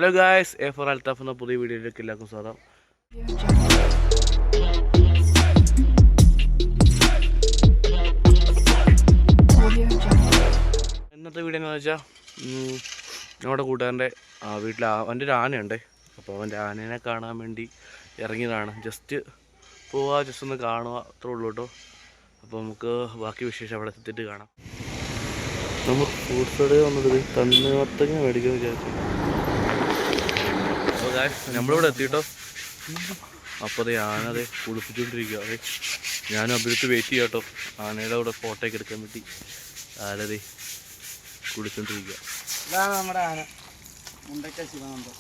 Hello guys, A four Althaf എന്ന പുതിയ വീഡിയോയിലേക്ക് എല്ലാവർക്കും സ്വാഗതം. ഇന്നത്തെ വീഡിയോ എന്ന് വെച്ചാൽ നമ്മുടെ കൂട്ടുകാരൻ്റെ വീട്ടിൽ അവൻ്റെ ഒരു ആനയുണ്ട്. അപ്പോൾ അവൻ്റെ ആനേനെ കാണാൻ വേണ്ടി ഇറങ്ങിയതാണ്. ജസ്റ്റ് ഒന്ന് കാണുക, അത്രേ ഉള്ളൂ കേട്ടോ. അപ്പോൾ നമുക്ക് ബാക്കി വിശേഷം അവിടെ എത്തിയിട്ട് കാണാം. നമ്മൾ ഫ്രൂട്ട്സ് കടയിൽ വന്നത് തണ്ണിമത്തങ്ങ മേടിക്കാൻ വിചാരിച്ചു. അപ്പോൾ നമ്മളിവിടെ എത്തിയിട്ടോ. അപ്പോൾ അതെ ആന അതെ കുളിപ്പിച്ചുകൊണ്ടിരിക്കുക. അതെ ഞാനും അഭിരുത്ത് വെയിറ്റ് ചെയ്യാം കേട്ടോ. ആനയുടെ കൂടെ ഫോട്ടോയൊക്കെ എടുക്കാൻ വേണ്ടി ആനതെ കുളിച്ചുകൊണ്ടിരിക്കുക. ഇതാണ് നമ്മുടെ ആന മുണ്ടക്ക ശിവാനന്ദം.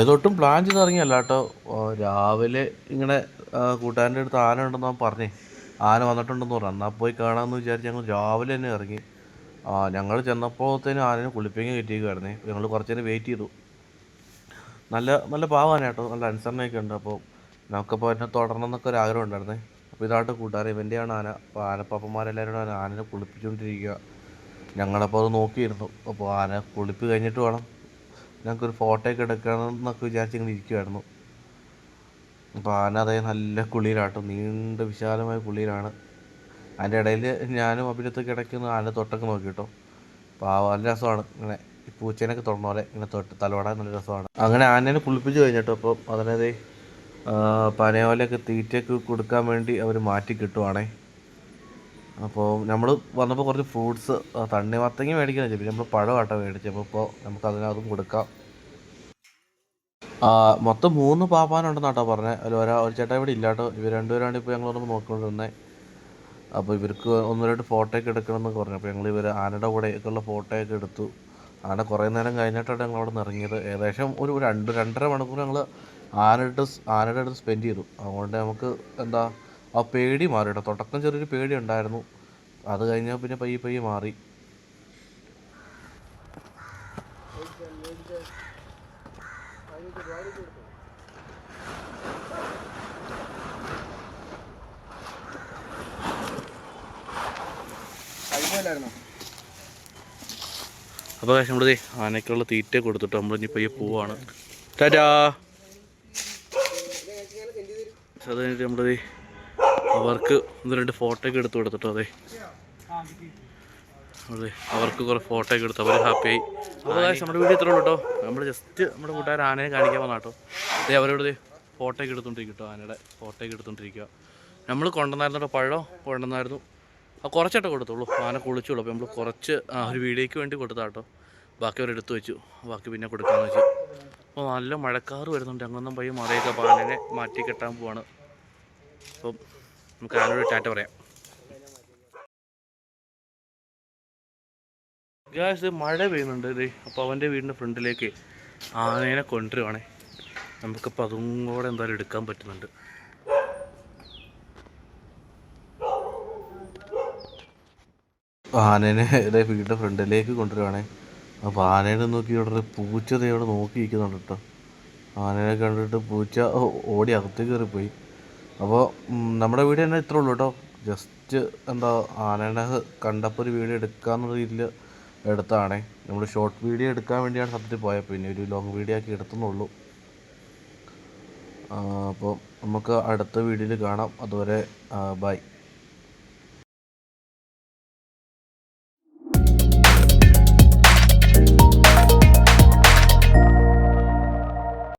ഇതൊട്ടും പ്ലാൻ ചെയ്ത് ഇറങ്ങിയല്ല കേട്ടോ. രാവിലെ ഇങ്ങനെ കൂട്ടുകാരൻ്റെ അടുത്ത് ആന ഉണ്ടെന്ന് അവൻ പറഞ്ഞേ, ആന വന്നിട്ടുണ്ടെന്ന് പറഞ്ഞു. എന്നാൽ പോയി കാണാമെന്ന് വിചാരിച്ച് ഞങ്ങൾ രാവിലെ തന്നെ ഇറങ്ങി. ഞങ്ങൾ ചെന്നപ്പോഴത്തേനും ആനനെ കുളിപ്പിക്കാൻ കയറ്റിയിരിക്കുമായിരുന്നേ. ഞങ്ങൾ കുറച്ച് നേരം വെയിറ്റ് ചെയ്തു. നല്ല നല്ല പാവാണ് കേട്ടോ, നല്ല അനുസരണയൊക്കെ ഉണ്ട്. അപ്പോൾ നമുക്കപ്പോൾ എന്നെ തുടരണം എന്നൊക്കെ ഒരു ആഗ്രഹം ഉണ്ടായിരുന്നേ. അപ്പോൾ ഇതായിട്ട് കൂട്ടുകാരൻ ഇവൻ്റെയാണ് ആന. അപ്പോൾ ആനപ്പാപ്പന്മാരെല്ലാവരും ആനനെ കുളിപ്പിച്ചുകൊണ്ടിരിക്കുക. ഞങ്ങളപ്പോൾ അത് നോക്കിയിരുന്നു. അപ്പോൾ ആന കുളിപ്പ് കഴിഞ്ഞിട്ട് വേണം ഞങ്ങൾക്കൊരു ഫോട്ടോയൊക്കെ എടുക്കണം എന്നൊക്കെ വിചാരിച്ച് ഇങ്ങനെ ഇരിക്കുമായിരുന്നു. അപ്പോൾ ആന അതേ നല്ല കുളിയിലാട്ടോ, നീണ്ട വിശാലമായ കുളിയിലാണ്. അതിൻ്റെ ഇടയിൽ ഞാനും അഭിനത്തൊക്കെ ഇടയ്ക്കൊന്ന് ആന തൊട്ടൊക്കെ നോക്കി കേട്ടോ. അപ്പോൾ നല്ല രസമാണ്, ഇങ്ങനെ ഈ പൂച്ചേനൊക്കെ തൊടുന്ന പോലെ ഇങ്ങനെ തൊട്ട് തലോടാൻ നല്ല രസമാണ്. അങ്ങനെ ആനേനെ കുളിപ്പിച്ച് കഴിഞ്ഞിട്ടോ. അപ്പോൾ അതിനതേ പനയോലയൊക്കെ തീറ്റയൊക്കെ കൊടുക്കാൻ വേണ്ടി അവർ മാറ്റി കിട്ടുവാണേ. അപ്പോൾ നമ്മൾ വന്നപ്പോൾ കുറച്ച് ഫ്രൂട്ട്സ് തണ്ണിമത്തങ്ങ മേടിക്കാൻ വെച്ചു. പിന്നെ നമ്മൾ പഴമാട്ടോ മേടിച്ചപ്പോൾ ഇപ്പോൾ നമുക്ക് അതിനകത്തും കൊടുക്കാം. മൊത്തം 3 പാപ്പാനുണ്ടെന്നാട്ടോ പറഞ്ഞത്. അതിൽ ഒരു ചേട്ടാ ഇവിടെ ഇല്ലാട്ടോ. ഇവർ രണ്ടുപേരാണ് ഇപ്പോൾ ഞങ്ങളൊന്ന് നോക്കിക്കൊണ്ടിരുന്നത്. അപ്പോൾ ഇവർക്ക് 1-2 ഫോട്ടോയൊക്കെ എടുക്കണമെന്ന് പറഞ്ഞു. അപ്പോൾ ഞങ്ങൾ ഇവർ ആനയുടെ കൂടെയൊക്കെയുള്ള ഫോട്ടോയൊക്കെ എടുത്തു. ആന കുറേ നേരം കഴിഞ്ഞിട്ടാണ് ഞങ്ങൾ അവിടെ നിന്ന് ഇറങ്ങിയത്. ഏകദേശം ഒരു 2-2.5 മണിക്കൂർ ഞങ്ങൾ ആനയുടെ അടുത്ത് സ്പെൻഡ് ചെയ്തു. അതുകൊണ്ട് നമുക്ക് എന്താ ആ പേടി മാറി കേട്ടോ. തുടക്കം ചെറിയൊരു പേടി ഉണ്ടായിരുന്നു, അത് കഴിഞ്ഞാൽ പിന്നെ പയ്യെ മാറി. അപ്പോൾ നമ്മളിത് ആനയ്ക്കുള്ള തീറ്റ കൊടുത്തിട്ട് നമ്മളിനി പയ്യെ പോവാണ്. ടാറ്റാ. അത് കഴിഞ്ഞിട്ട് നമ്മളിത് അവർക്ക് 1-2 ഫോട്ടോയൊക്കെ എടുത്ത് കൊടുത്തിട്ടോ. അതെ അവർക്ക് കുറേ ഫോട്ടോയൊക്കെ എടുത്തു, അവർ ഹാപ്പിയായി. അപ്പോൾ നമ്മുടെ വീഡിയോ ഇത്രയുള്ളൂ കേട്ടോ. നമ്മൾ ജസ്റ്റ് നമ്മുടെ കൂട്ടുകാർ ആനയെ കാണിക്കാൻ വന്ന കേട്ടോ. അതെ അവരോട് ഫോട്ടോയൊക്കെ എടുത്തുകൊണ്ടിരിക്കും കേട്ടോ. ആനയുടെ ഫോട്ടോയൊക്കെ എടുത്തുകൊണ്ടിരിക്കുക. നമ്മൾ കൊണ്ടുവന്നായിരുന്നു കേട്ടോ, പഴം കൊണ്ടുവന്നായിരുന്നു. കുറച്ചായിട്ടേ കൊടുത്തുള്ളൂ, ആന കുളിച്ചുള്ളൂ. അപ്പോൾ നമ്മൾ കുറച്ച് ഒരു വീഡിയോയ്ക്ക് വേണ്ടി കൊടുത്താൽ കേട്ടോ. ബാക്കി അവരെടുത്ത് വെച്ചു, ബാക്കി പിന്നെ കൊടുക്കാമെന്ന് വെച്ചു. അപ്പോൾ നല്ല മഴക്കാറ് വരുന്നുണ്ട്. അങ്ങൊന്നും പയ്യെ മറയൊക്കെ. അപ്പോൾ ആനനെ മാറ്റി കെട്ടാൻ പോവാണ്. അപ്പം നമുക്ക് ആനോട് ടാറ്റ പറയാം. ഗായ്സ് മഴ പെയ്യുന്നുണ്ട്. ഇത് അപ്പോൾ അവൻ്റെ വീടിൻ്റെ ഫ്രണ്ടിലേക്ക് ആനേനെ കൊണ്ടുവരുവാണേ. നമുക്കിപ്പോൾ അതും കൂടെ എന്തായാലും എടുക്കാൻ പറ്റുന്നുണ്ട്. ആനേനെ ഇതേ വീടിൻ്റെ ഫ്രണ്ടിലേക്ക് കൊണ്ടുവരുവാണേ. അപ്പോൾ ആനേനെ നോക്കി ഇവിടെ പൂച്ച അവിടെ നോക്കി ഇരിക്കുന്നുണ്ട് കേട്ടോ. ആനേനെ കണ്ടിട്ട് പൂച്ച ഓടി അകത്തേക്ക് കയറിപ്പോയി. അപ്പോൾ നമ്മുടെ വീഡിയോ തന്നെ ഇത്രേ ഉള്ളൂ കേട്ടോ. ജസ്റ്റ് എന്താ ആനേനെ കണ്ടപ്പോൾ ഒരു വീഡിയോ എടുക്കാമെന്നുള്ള രീതിയിൽ എടുത്തതാണേ. നമ്മൾ ഷോർട്ട് വീഡിയോ എടുക്കാൻ വേണ്ടിയാണ് സത്യത്തിൽ പോയത്. പിന്നെ ഒരു ലോങ് വീഡിയോ ആക്കി എടുത്തുന്നുള്ളൂ. അപ്പോൾ നമുക്ക് അടുത്ത വീഡിയോയിൽ കാണാം. അതുവരെ ബൈ.